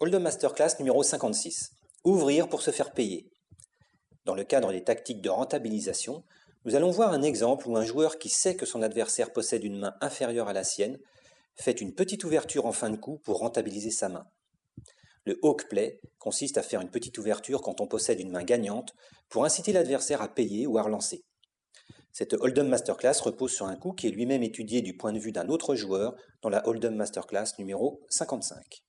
Hold'em Masterclass numéro 56. Ouvrir pour se faire payer. Dans le cadre des tactiques de rentabilisation, nous allons voir un exemple où un joueur qui sait que son adversaire possède une main inférieure à la sienne fait une petite ouverture en fin de coup pour rentabiliser sa main. Le hawk play consiste à faire une petite ouverture quand on possède une main gagnante pour inciter l'adversaire à payer ou à relancer. Cette Hold'em Masterclass repose sur un coup qui est lui-même étudié du point de vue d'un autre joueur dans la Hold'em Masterclass numéro 55.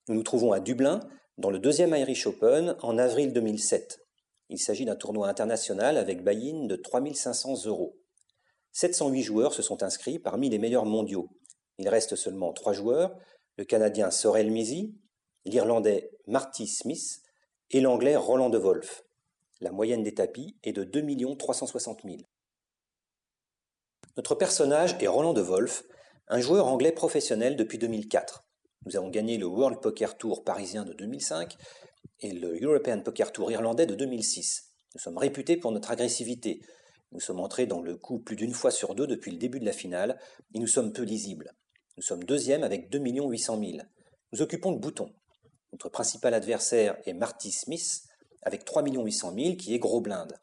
Nous nous trouvons à Dublin, dans le deuxième Irish Open, en avril 2007. Il s'agit d'un tournoi international avec buy-in de 3 500 €. 708 joueurs se sont inscrits parmi les meilleurs mondiaux. Il reste seulement 3 joueurs, le Canadien Sorel Misi, l'Irlandais Marty Smith et l'Anglais Roland de Wolf. La moyenne des tapis est de 2 360 000. Notre personnage est Roland de Wolf, un joueur anglais professionnel depuis 2004. Nous avons gagné le World Poker Tour parisien de 2005 et le European Poker Tour irlandais de 2006. Nous sommes réputés pour notre agressivité. Nous sommes entrés dans le coup plus d'une fois sur deux depuis le début de la finale et nous sommes peu lisibles. Nous sommes deuxième avec 2 800 000. Nous occupons le bouton. Notre principal adversaire est Marty Smith avec 3 800 000 qui est gros blinde.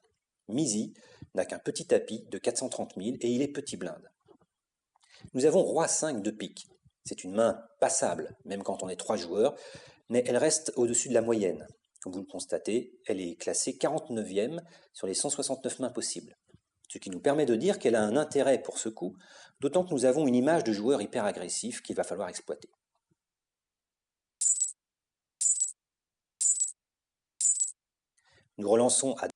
Misi n'a qu'un petit tapis de 430 000 et il est petit blinde. Nous avons roi 5 de pique. C'est une main passable, même quand on est 3 joueurs, mais elle reste au-dessus de la moyenne. Comme vous le constatez, elle est classée 49e sur les 169 mains possibles. Ce qui nous permet de dire qu'elle a un intérêt pour ce coup, d'autant que nous avons une image de joueur hyper agressif qu'il va falloir exploiter. Nous relançons à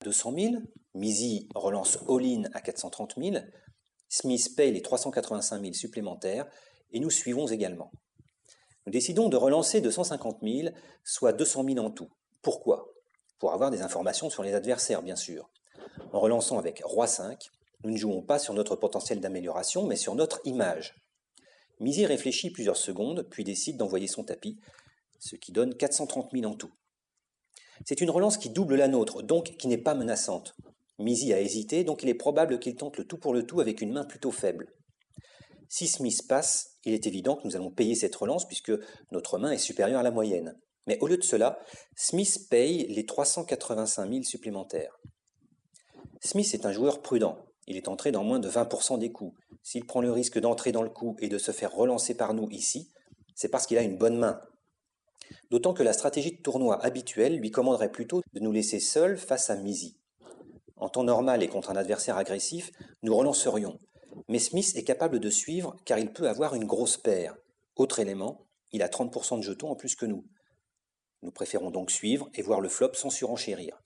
200 000, Misi relance all-in à 430 000, Smith paye les 385 000 supplémentaires et nous suivons également. Nous décidons de relancer 250 000, soit 200 000 en tout. Pourquoi ? Pour avoir des informations sur les adversaires, bien sûr. En relançant avec roi 5, nous ne jouons pas sur notre potentiel d'amélioration, mais sur notre image. Misi réfléchit plusieurs secondes, puis décide d'envoyer son tapis, ce qui donne 430 000 en tout. C'est une relance qui double la nôtre, donc qui n'est pas menaçante. Misi a hésité, donc il est probable qu'il tente le tout pour le tout avec une main plutôt faible. Si Smith passe, il est évident que nous allons payer cette relance puisque notre main est supérieure à la moyenne. Mais au lieu de cela, Smith paye les 385 000 supplémentaires. Smith est un joueur prudent. Il est entré dans moins de 20% des coups. S'il prend le risque d'entrer dans le coup et de se faire relancer par nous ici, c'est parce qu'il a une bonne main. D'autant que la stratégie de tournoi habituelle lui commanderait plutôt de nous laisser seuls face à Misi. En temps normal et contre un adversaire agressif, nous relancerions. Mais Smith est capable de suivre car il peut avoir une grosse paire. Autre élément, il a 30% de jetons en plus que nous. Nous préférons donc suivre et voir le flop sans surenchérir.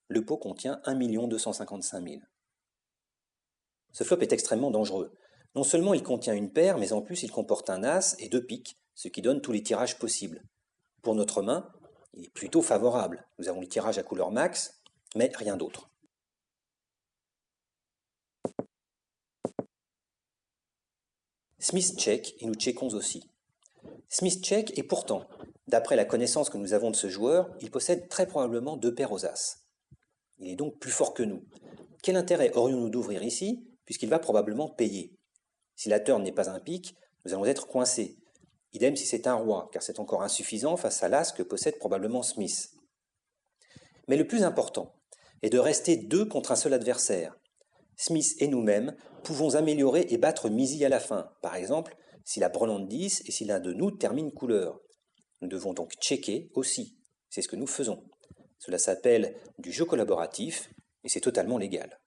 Le pot contient 1 255 000. Ce flop est extrêmement dangereux. Non seulement il contient une paire, mais en plus il comporte un as et 2 piques, ce qui donne tous les tirages possibles. Pour notre main, il est plutôt favorable. Nous avons le tirage à couleur max, mais rien d'autre. Smith check et nous checkons aussi. Smith check et pourtant, d'après la connaissance que nous avons de ce joueur, il possède très probablement 2 paires aux as. Il est donc plus fort que nous. Quel intérêt aurions-nous d'ouvrir ici, puisqu'il va probablement payer ? Si la turn n'est pas un pique, nous allons être coincés. Idem si c'est un roi, car c'est encore insuffisant face à l'as que possède probablement Smith. Mais le plus important est de rester 2 contre un seul adversaire. Smith et nous-mêmes pouvons améliorer et battre Misi à la fin, par exemple si la brelante 10 et si l'un de nous termine couleur. Nous devons donc checker aussi, c'est ce que nous faisons. Cela s'appelle du jeu collaboratif et c'est totalement légal.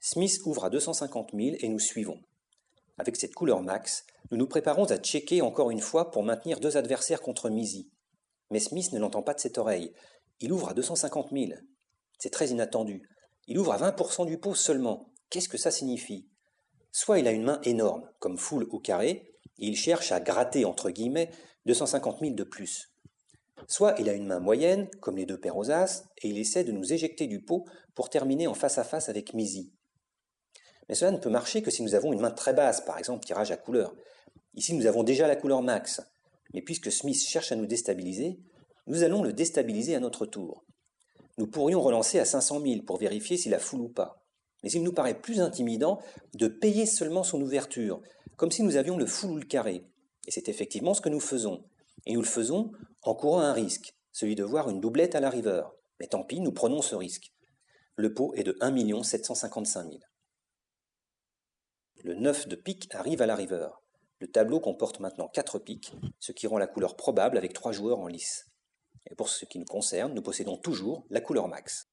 Smith ouvre à 250 000 et nous suivons. Avec cette couleur max, nous nous préparons à checker encore une fois pour maintenir 2 adversaires contre Misi. Mais Smith ne l'entend pas de cette oreille. Il ouvre à 250 000. C'est très inattendu. Il ouvre à 20% du pot seulement. Qu'est-ce que ça signifie ? Soit il a une main énorme, comme full ou carré, et il cherche à gratter, entre guillemets, 250 000 de plus. Soit il a une main moyenne, comme les deux paires aux as, et il essaie de nous éjecter du pot pour terminer en face à face avec Misi. Mais cela ne peut marcher que si nous avons une main très basse, par exemple tirage à couleur. Ici, nous avons déjà la couleur max, mais puisque Smith cherche à nous déstabiliser, nous allons le déstabiliser à notre tour. Nous pourrions relancer à 500 000 pour vérifier s'il a full ou pas. Mais il nous paraît plus intimidant de payer seulement son ouverture, comme si nous avions le full ou le carré. Et c'est effectivement ce que nous faisons. Et nous le faisons en courant un risque, celui de voir une doublette à la river. Mais tant pis, nous prenons ce risque. Le pot est de 1 755 000. Le 9 de pique arrive à la river. Le tableau comporte maintenant 4 piques, ce qui rend la couleur probable avec 3 joueurs en lice. Et pour ce qui nous concerne, nous possédons toujours la couleur max.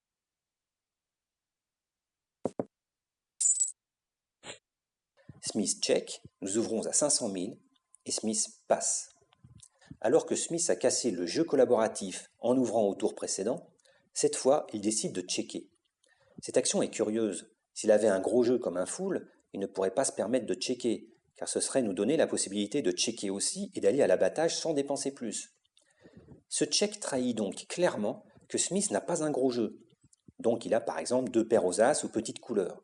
Smith check, nous ouvrons à 500 000 et Smith passe. Alors que Smith a cassé le jeu collaboratif en ouvrant au tour précédent, cette fois, il décide de checker. Cette action est curieuse. S'il avait un gros jeu comme un full, il ne pourrait pas se permettre de checker, car ce serait nous donner la possibilité de checker aussi et d'aller à l'abattage sans dépenser plus. Ce check trahit donc clairement que Smith n'a pas un gros jeu. Donc il a par exemple 2 paires aux as ou petites couleurs.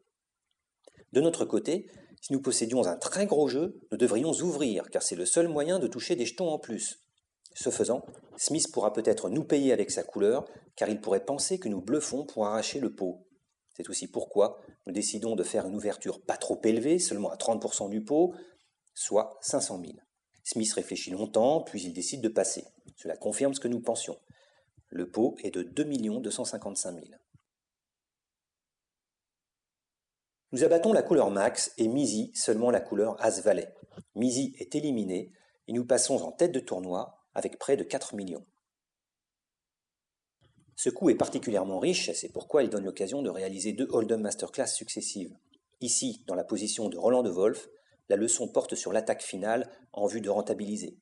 De notre côté, si nous possédions un très gros jeu, nous devrions ouvrir, car c'est le seul moyen de toucher des jetons en plus. Ce faisant, Smith pourra peut-être nous payer avec sa couleur, car il pourrait penser que nous bluffons pour arracher le pot. C'est aussi pourquoi nous décidons de faire une ouverture pas trop élevée, seulement à 30% du pot, soit 500 000. Smith réfléchit longtemps, puis il décide de passer. Cela confirme ce que nous pensions. Le pot est de 2 255 000. Nous abattons la couleur max et Misi seulement la couleur As-Valet. Misi est éliminé et nous passons en tête de tournoi avec près de 4 millions. Ce coup est particulièrement riche, c'est pourquoi il donne l'occasion de réaliser 2 Hold'em Masterclass successives. Ici, dans la position de Roland de Wolf, la leçon porte sur l'attaque finale en vue de rentabiliser.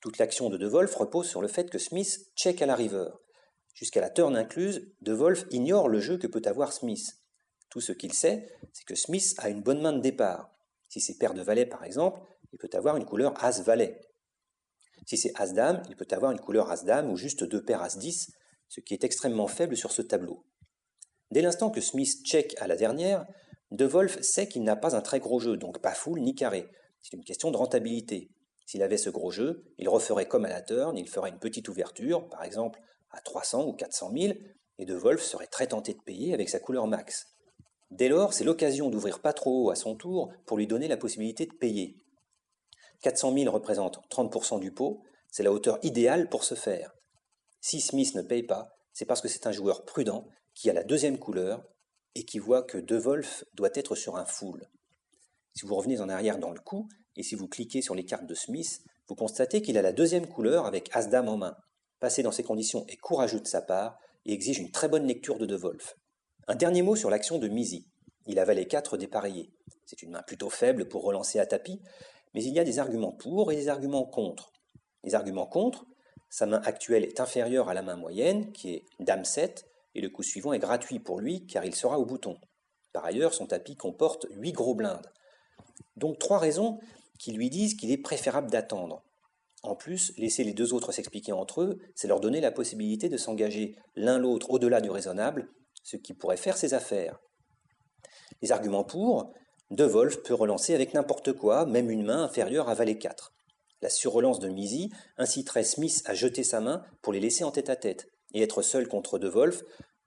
Toute l'action de Wolf repose sur le fait que Smith check à la river. Jusqu'à la turn incluse, Wolf ignore le jeu que peut avoir Smith. Tout ce qu'il sait, c'est que Smith a une bonne main de départ. Si c'est paire de valet par exemple, il peut avoir une couleur As-Valet. Si c'est As-Dame, il peut avoir une couleur As-Dame ou juste 2 paires As-10, ce qui est extrêmement faible sur ce tableau. Dès l'instant que Smith check à la dernière, Wolf sait qu'il n'a pas un très gros jeu, donc pas full ni carré. C'est une question de rentabilité. S'il avait ce gros jeu, il referait comme à la turn, il ferait une petite ouverture, par exemple à 300 ou 400 000, et Wolf serait très tenté de payer avec sa couleur max. Dès lors, c'est l'occasion d'ouvrir pas trop haut à son tour pour lui donner la possibilité de payer. 400 000 représente 30% du pot, c'est la hauteur idéale pour ce faire. Si Smith ne paye pas, c'est parce que c'est un joueur prudent qui a la deuxième couleur et qui voit que Wolf doit être sur un full. Si vous revenez en arrière dans le coup, et si vous cliquez sur les cartes de Smith, vous constatez qu'il a la deuxième couleur avec As-Dame en main. Passer dans ces conditions est courageux de sa part et exige une très bonne lecture de Wolf. Un dernier mot sur l'action de Misi. Il a valet 4 dépareillé. C'est une main plutôt faible pour relancer à tapis, mais il y a des arguments pour et des arguments contre. Les arguments contre, sa main actuelle est inférieure à la main moyenne, qui est Dame 7, et le coup suivant est gratuit pour lui car il sera au bouton. Par ailleurs, son tapis comporte 8 gros blindes. Donc 3 raisons qui lui disent qu'il est préférable d'attendre. En plus, laisser les 2 autres s'expliquer entre eux, c'est leur donner la possibilité de s'engager l'un l'autre au-delà du raisonnable, ce qui pourrait faire ses affaires. Les arguments pour, Wolf peut relancer avec n'importe quoi, même une main inférieure à valet 4. La surrelance de Misi inciterait Smith à jeter sa main pour les laisser en tête-à-tête, et être seul contre Wolf,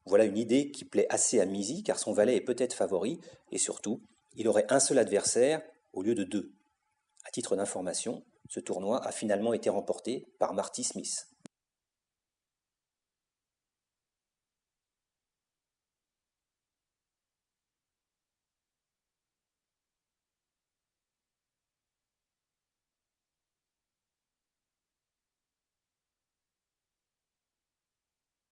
voilà une idée qui plaît assez à Misi car son valet est peut-être favori, et surtout, il aurait un seul adversaire au lieu de 2. À titre d'information, ce tournoi a finalement été remporté par Marty Smith.